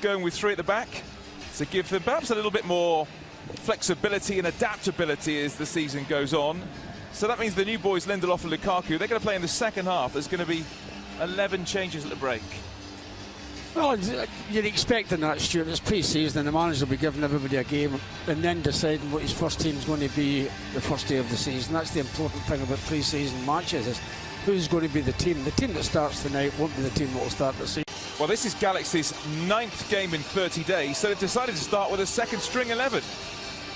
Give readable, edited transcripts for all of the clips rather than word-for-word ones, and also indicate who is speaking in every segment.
Speaker 1: going with 3 at the back to give them perhaps a little bit more flexibility and adaptability as the season goes on. So that means the new boys, Lindelof and Lukaku, they're going to play in the second half. There's going to be 11 changes at the break.
Speaker 2: Well, you're expecting that, Stuart. It's pre-season and the manager will be giving everybody a game and then deciding what his first team's going to be the first day of the season. That's the important thing about pre-season matches, is who's going to be the team. The team that starts tonight won't be the team that will start the season.
Speaker 1: Well, this is Galaxy's 9th game in 30 days, so they've decided to start with a second string 11.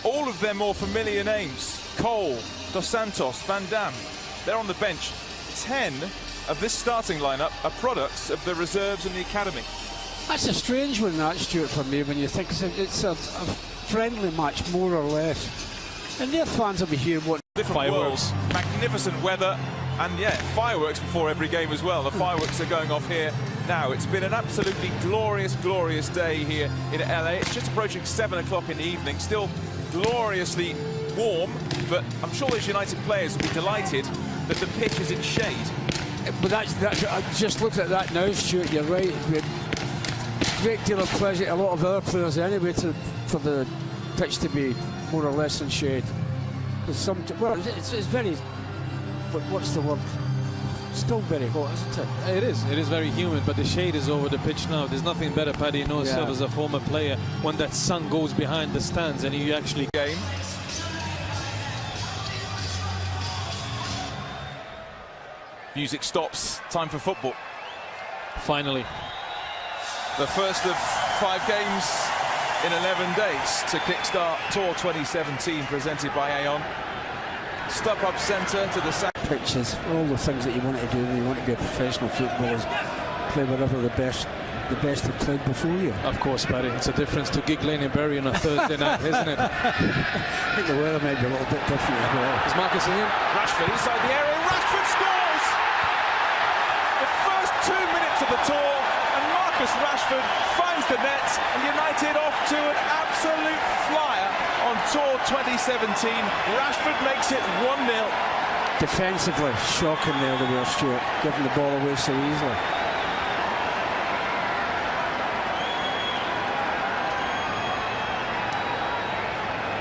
Speaker 1: All of their more familiar names: Cole, Dos Santos, Van Dam. They're on the bench. 10 of this starting lineup are products of the reserves and the academy.
Speaker 2: That's a strange one, that, Stuart, for me, when you think it's a friendly match, more or less. And their fans will be here watching.
Speaker 1: Different worlds, magnificent weather, and yeah, fireworks before every game as well. The fireworks are going off here now. It's been an absolutely glorious, glorious day here in LA. It's just approaching 7 o'clock in the evening, still gloriously warm, but I'm sure those United players will be delighted that the pitch is in shade.
Speaker 2: But that's I just looked at that now, Stuart, you're right. Great deal of pleasure to a lot of other players anyway for the pitch to be more or less in shade. Well, it's very, what's the word? Still very hot, isn't it?
Speaker 3: It is very humid, but the shade is over the pitch now. There's nothing better, Paddy, you know yourself as a former player, when that sun goes behind the stands and you actually
Speaker 1: game. Music stops, time for football.
Speaker 3: Finally.
Speaker 1: The first of 5 games in 11 days to kickstart Tour 2017, presented by Aon. StubHub Centre to the south.
Speaker 2: Pitches, all the things that you want to do when you want to be a professional footballer, play whatever the best have played before you.
Speaker 3: Of course, Paddy, it's a difference to Gig Lane and Bury on a Thursday night, isn't it?
Speaker 2: I think the weather might be a little bit different as well.
Speaker 3: Is Marcus in him?
Speaker 1: Rashford inside the area, Rashford scores! The first 2 minutes of the tour, and Marcus Rashford finds the net, and United off to an absolute flyer on Tour 2017. Rashford makes it 1-0.
Speaker 2: Defensively, shocking there, the way, Stuart, giving the ball away so easily.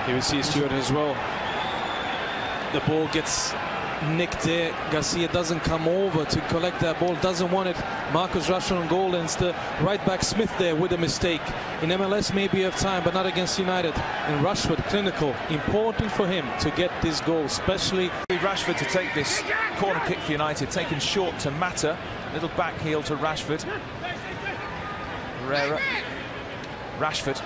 Speaker 3: Here we see Stuart as well. The ball gets nicked there. Garcia doesn't come over to collect that ball, doesn't want it. Marcus Rashford on goal, and it's the right back Smith there with a mistake. In MLS maybe you have time, but not against United. And Rashford, clinical, important for him to get this goal, especially
Speaker 1: Rashford to take this corner kick for United, taken short to Mata, little back heel to Rashford. Herrera, Rashford.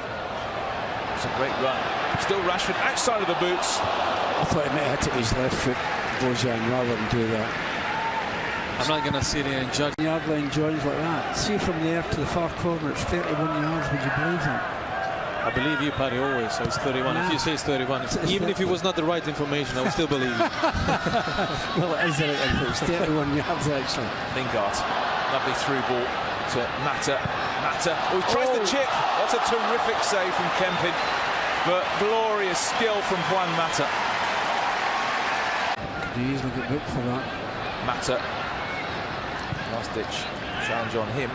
Speaker 1: It's a great run. Still Rashford outside of the boots.
Speaker 2: I thought he might have hit it with his left foot, Bojan, rather than do that.
Speaker 3: I'm not going to sit here and judge.
Speaker 2: Yard line joins like that. See from there to the far corner, it's 31 yards. Would you believe that?
Speaker 3: I believe you, Paddy, always. So it's 31. If you say it's 31, even if it was not the right information, I would still believe you.
Speaker 2: Well, it is the right information. It's 31 yards, actually.
Speaker 1: Lingard, lovely through ball to Mata. Mata, who tries the chip. That's a terrific save from Kempin, but glorious skill from Juan Mata.
Speaker 2: Could you easily get booked for that?
Speaker 1: Mata, last ditch challenge on him.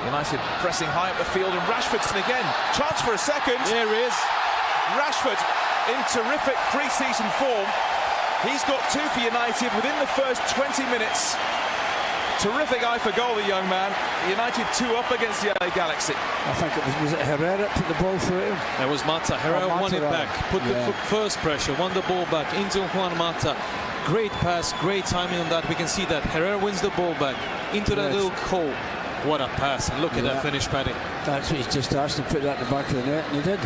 Speaker 1: United pressing high up the field, and Rashford's again. Chance for a second.
Speaker 3: There he is.
Speaker 1: Rashford in terrific pre-season form. He's got 2 for United within the first 20 minutes. Terrific eye for goal, the young man. United 2 up against the LA Galaxy.
Speaker 2: I think it was Herrera that put the ball through him?
Speaker 3: It was Mata. Herrera won it back, put the first pressure, won the ball back into Juan Mata. Great pass, great timing on that. We can see that Herrera wins the ball back into that little hole. What a pass, and look at that finish, Paddy.
Speaker 2: That's what he's just asked to put that in the back of the net, and he did.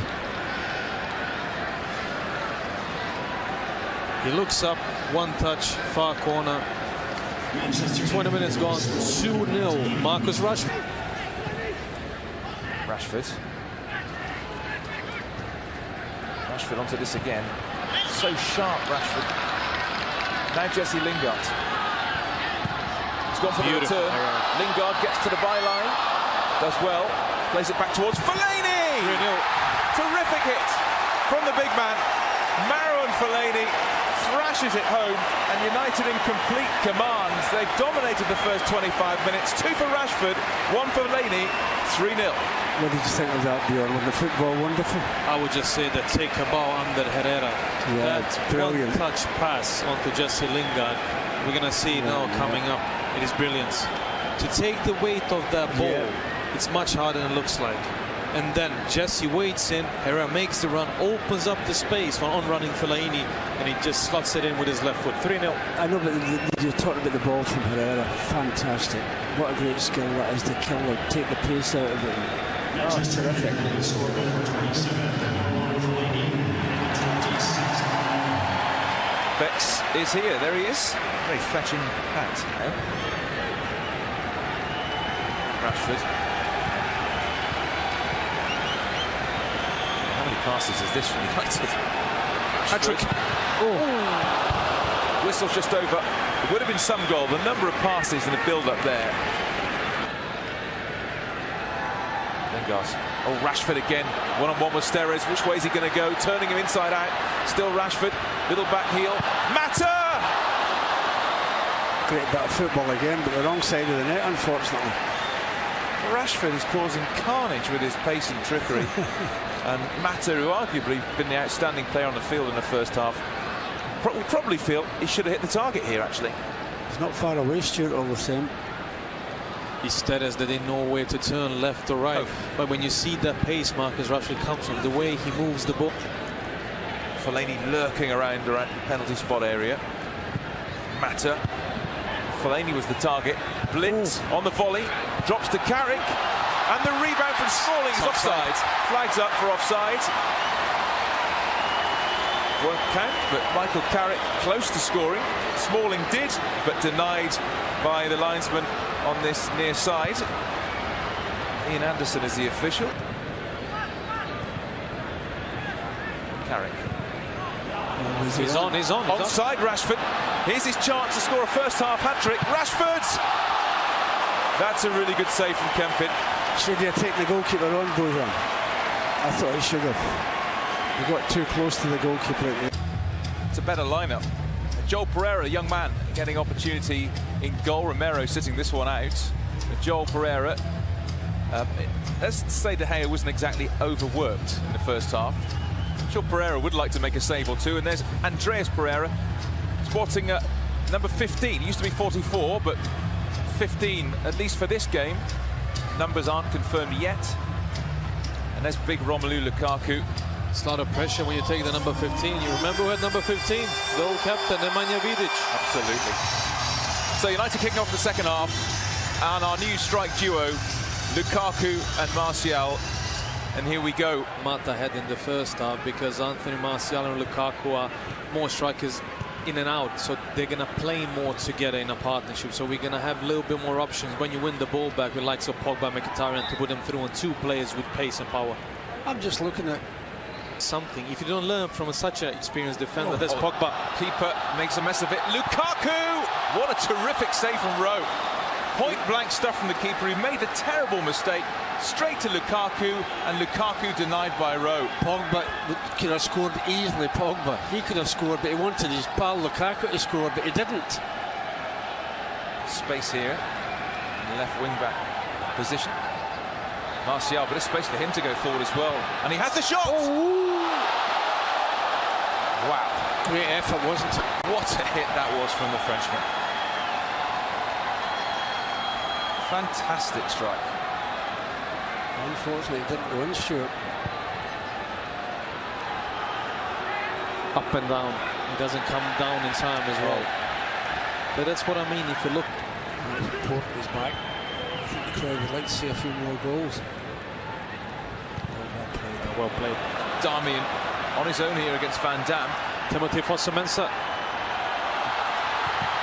Speaker 3: He looks up, one touch, far corner. 20 minutes gone, 2-0. Marcus Rashford.
Speaker 1: Rashford onto this again. So sharp, Rashford. Now Jesse Lingard. He's gone for the return. Lingard gets to the byline. Does well. Plays it back towards Fellaini.
Speaker 3: 3-0.
Speaker 1: Terrific hit from the big man. Marouane Fellaini thrashes it home, and United in complete command. They've dominated the first 25 minutes. 2 for Rashford, 1 for Fellaini, 3-0.
Speaker 2: What did you think of that, Bjorn? Was the football wonderful?
Speaker 3: I would just say that take a ball under Herrera.
Speaker 2: Yeah,
Speaker 3: That
Speaker 2: it's brilliant.
Speaker 3: one-touch pass onto Jesse Lingard. We're going to see now coming up. It is brilliant. To take the weight of that ball, it's much harder than it looks like. And then Jesse waits in, Herrera makes the run, opens up the space for on-running Fellaini, and he just slots it in with his left foot. 3-0.
Speaker 2: I know, but you're talking about the ball from Herrera. Fantastic. What a great skill that is to kill it, take the pace out of it. Oh, it's terrific.
Speaker 1: Bex is here. There he is. Very fetching hat. Rashford. How many passes is this from United?
Speaker 3: Hat-trick.
Speaker 1: Oh. Whistle's just over. It would have been some goal. The number of passes and the build-up there. Lingard. Oh, Rashford again. One-on-one with Steres. Which way is he going to go? Turning him inside out. Still Rashford. Little back heel. Mata!
Speaker 2: Great bit of football again, but the wrong side of the net, unfortunately.
Speaker 1: Rashford is causing carnage with his pace and trickery. And Mata, who arguably been the outstanding player on the field in the first half, will probably feel he should have hit the target here, actually.
Speaker 2: He's not far away, Stuart, all the same.
Speaker 3: Instead, as they didn't know where to turn, left or right. But when you see that pace Marcus Rashford comes from, the way he moves the ball.
Speaker 1: Fellaini lurking around the penalty spot area. Mata. Fellaini was the target. Blitz on the volley. Drops to Carrick. And the rebound from Smalling is offside. Flags up for offside. Won't count, but Michael Carrick close to scoring. Smalling did, but denied by the linesman on this near side. Ian Anderson is the official. Carrick.
Speaker 3: He's on.
Speaker 1: Onside Rashford. Here's his chance to score a first-half hat-trick. Rashford! That's a really good save from Kempin.
Speaker 2: Should he have taken the goalkeeper on, Bozan? I thought he should have. He got too close to the goalkeeper.
Speaker 1: It's a better lineup. Joel Pereira, a young man, getting opportunity in goal. Romero sitting this one out. But Joel Pereira, let's say De Gea wasn't exactly overworked in the first half. Joel Pereira would like to make a save or two. And there's Andreas Pereira, sporting number 15. He used to be 44, but 15, at least for this game. Numbers aren't confirmed yet. And there's big Romelu Lukaku.
Speaker 3: It's a lot of pressure when you take the number 15. You remember who had number 15? The old captain, Nemanja Vidic.
Speaker 1: Absolutely. So United kicking off the second half. And our new strike duo, Lukaku and Martial. And here we go.
Speaker 3: Mata had in the first half because Anthony Martial and Lukaku are more strikers in and out, so they're going to play more together in a partnership. So we're going to have a little bit more options when you win the ball back with likes of Pogba, Mkhitaryan, to put them through on 2 players with pace and power.
Speaker 2: I'm just looking at
Speaker 3: something. If you don't learn from such an experienced defender, that's Pogba.
Speaker 1: Keeper makes a mess of it. Lukaku! What a terrific save from Rowe. Point blank stuff from the keeper. He made a terrible mistake. Straight to Lukaku, and Lukaku denied by Rowe.
Speaker 2: Pogba could have scored easily. Pogba, he could have scored, but he wanted his pal Lukaku to score, but he didn't.
Speaker 1: Space here in the left wing back position. Martial, but there's space for him to go forward as well, and he has the shot.
Speaker 2: Oh.
Speaker 1: Wow,
Speaker 2: great effort, wasn't it?
Speaker 1: What a hit that was from the Frenchman. Fantastic strike.
Speaker 2: Unfortunately, it didn't go in, Stuart.
Speaker 3: Up and down. He doesn't come down in time as well. But that's what I mean. If you look,
Speaker 2: Porter is back. I think the crowd would like to see a few more goals.
Speaker 3: Well played.
Speaker 1: Darmian on his own here against Van Dam.
Speaker 3: Timothy Fosu-Mensah.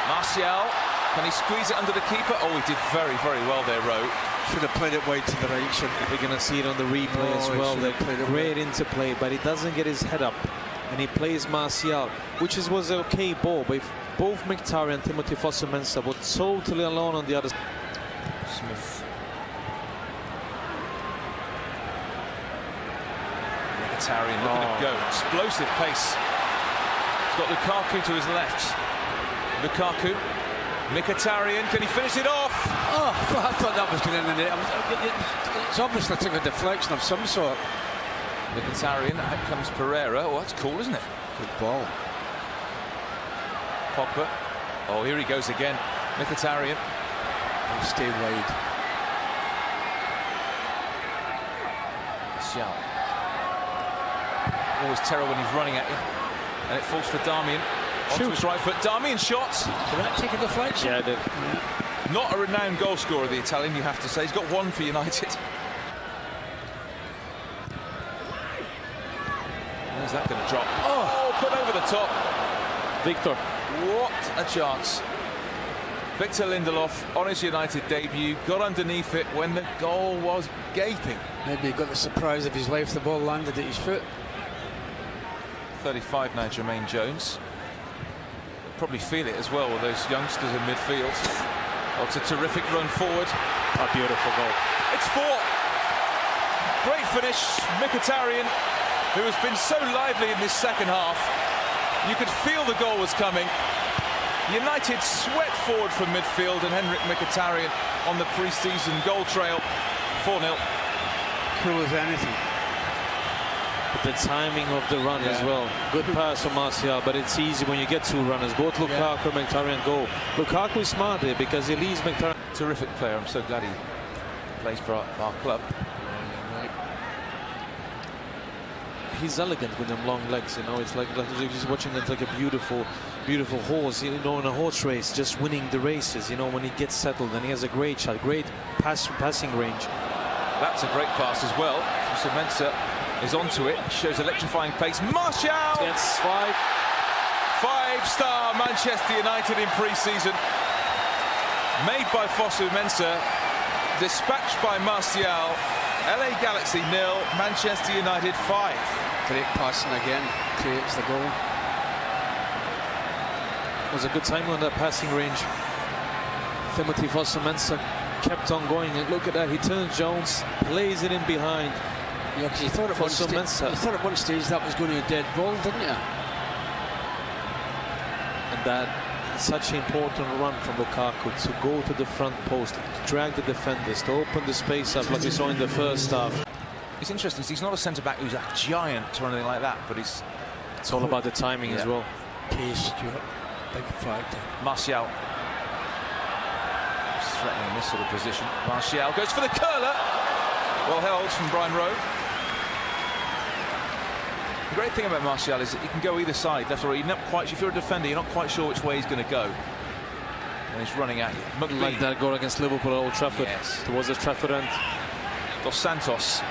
Speaker 1: Martial, can he squeeze it under the keeper? Oh, he did very, very well there, Rowe.
Speaker 2: Should have played it wide to the right, shouldn't he?
Speaker 3: We're going to see it on the replay as well. They're great interplay, but he doesn't get his head up. And he plays Martial, which was an okay ball. But if both Mkhitaryan and Timothy Fosu-Mensah were totally alone on the other side.
Speaker 1: Smith. Mkhitaryan looking to go. Explosive pace He's got Lukaku to his left. Lukaku. Mkhitaryan, can he finish it off?
Speaker 2: Oh, I thought that was going in the net. It's obviously took a deflection of some sort.
Speaker 1: Mkhitaryan, out comes Pereira. Oh, that's cool, isn't it?
Speaker 2: Good ball.
Speaker 1: Pogba. Oh, here he goes again. Mkhitaryan.
Speaker 2: He'll stay wide.
Speaker 1: Xiao. Always terrible when he's running at you. And it falls for Darmian. Onto his right foot. Darmian shots.
Speaker 2: Did that take a deflection?
Speaker 3: Yeah, it did.
Speaker 1: Not a renowned goal scorer, the Italian, you have to say. He's got one for United. Where's that going to drop? Oh, put over the top.
Speaker 3: Victor.
Speaker 1: What a chance. Victor Lindelof on his United debut, got underneath it when the goal was gaping.
Speaker 2: Maybe he got the surprise of his life. The ball landed at his foot.
Speaker 1: 35 now, Jermaine Jones. Probably feel it as well with those youngsters in midfield. Oh, it's a terrific run forward.
Speaker 3: A beautiful goal.
Speaker 1: It's 4. Great finish. Mkhitaryan, who has been so lively in this second half. You could feel the goal was coming. United swept forward from midfield, and Henrik Mkhitaryan on the pre-season goal trail. 4-0.
Speaker 2: Cool as anything.
Speaker 3: The timing of the run as well. Good pass from Martial, but it's easy when you get 2 runners. Both Lukaku and Mkhitaryan go. Lukaku is smart there because he leaves Mkhitaryan.
Speaker 1: Terrific player. I'm so glad he plays for our club.
Speaker 3: He's elegant with them long legs, you know. It's like he's watching it like a beautiful horse, you know, in a horse race, just winning the races, you know, when he gets settled. And he has a great shot, great passing range.
Speaker 1: That's a great pass as well. Semangat is onto it, shows electrifying pace. Martial!
Speaker 3: Yes, 5.
Speaker 1: 5-star Manchester United in pre-season. Made by Fosu Mensah, dispatched by Martial. LA Galaxy 0, Manchester United 5.
Speaker 2: Great passing again, creates the goal.
Speaker 3: It was a good time on that passing range. Timothy Fosu Mensah kept on going, and look at that, he turns Jones, plays it in behind.
Speaker 2: Yeah, because you thought at one stage that was going to be a dead ball, didn't you?
Speaker 3: And that such an important run from Lukaku to go to the front post, to drag the defenders, to open the space up like we saw in the first half.
Speaker 1: It's interesting, he's not a centre-back who's a giant or anything like that, but it's
Speaker 3: all about the timing as well.
Speaker 2: Pace, Stuart. Big factor.
Speaker 1: Martial. Threatening in this sort of position. Martial goes for the curler. Well held from Brian Rowe. The great thing about Martial is that he can go either side, left or right. You're not quite, if you're a defender, you're not quite sure which way he's going to go. And he's running at you.
Speaker 3: Like that goal against Liverpool at Old Trafford.
Speaker 1: Yes.
Speaker 3: Towards the Trafford end.
Speaker 1: Dos Santos.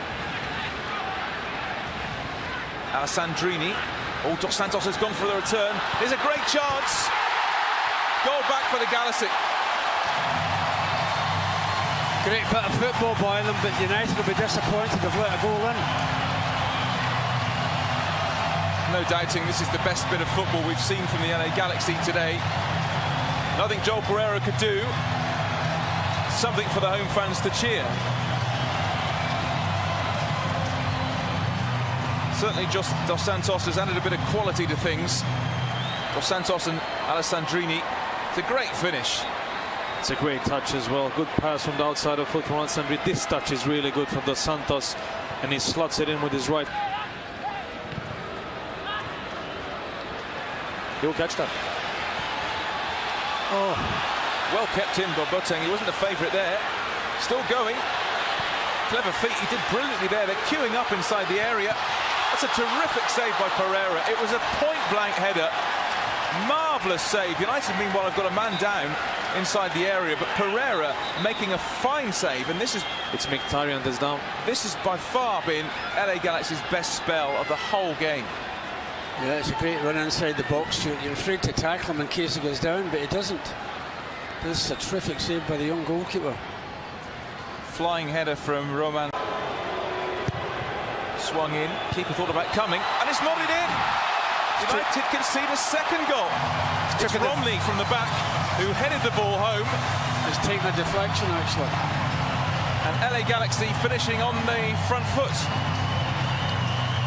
Speaker 1: Alessandrini. Oh, Dos Santos has gone for the return. There's a great chance. Goal back for the Galaxy.
Speaker 2: Great bit of football by them, but United will be disappointed they've let a goal in.
Speaker 1: No doubting this is the best bit of football we've seen from the LA Galaxy today. Nothing Joel Pereira could do. Something for the home fans to cheer. Certainly just Dos Santos has added a bit of quality to things. Dos Santos and Alessandrini. It's a great finish.
Speaker 3: It's a great touch as well. Good pass from the outside of foot from Alessandrini. This touch is really good from Dos Santos, and he slots it in with his right. He'll catch that.
Speaker 1: Oh, well kept in by Boateng. He wasn't the favourite there. Still going. Clever feet. He did brilliantly there. They're queuing up inside the area. That's a terrific save by Pereira. It was a point-blank header. Marvellous save. United, meanwhile, have got a man down inside the area, but Pereira making a fine save. And this is...
Speaker 3: It's Mkhitaryan that's down.
Speaker 1: This has by far been LA Galaxy's best spell of the whole game.
Speaker 2: Yeah, it's a great run inside the box, Stuart. You're afraid to tackle him in case he goes down, but he doesn't. This is a terrific save by the young goalkeeper.
Speaker 1: Flying header from Roman. Swung in. Keeper thought about coming, and it's nodded in. United concede a second goal. It's Romney from the back who headed the ball home.
Speaker 2: He's taken a deflection, actually.
Speaker 1: And LA Galaxy finishing on the front foot.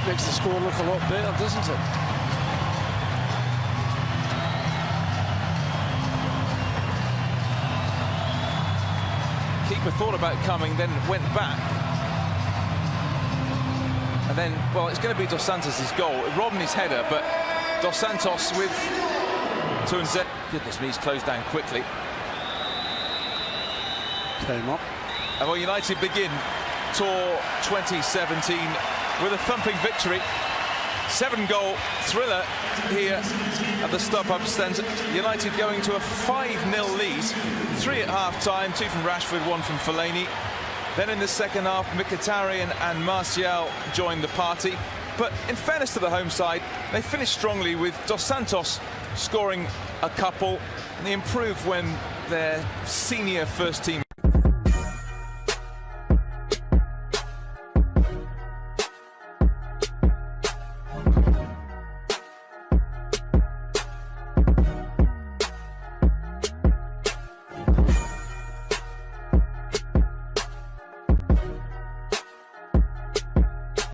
Speaker 2: Makes the score look a lot better, doesn't it?
Speaker 1: keeper thought about coming, then went back. And then, well, it's going to be Dos Santos' goal. Rodney's header, but Dos Santos with Tunze. Goodness me, he's closed down quickly.
Speaker 2: Came up.
Speaker 1: And well, United begin Tour 2017 with a thumping victory. 7-goal thriller here at the StubHub Centre. United going to a 5-0 lead. 3 at half-time, 2 from Rashford, 1 from Fellaini. Then in the second half, Mkhitaryan and Martial joined the party. But in fairness to the home side, they finished strongly with Dos Santos scoring a couple. And they improved when their senior first team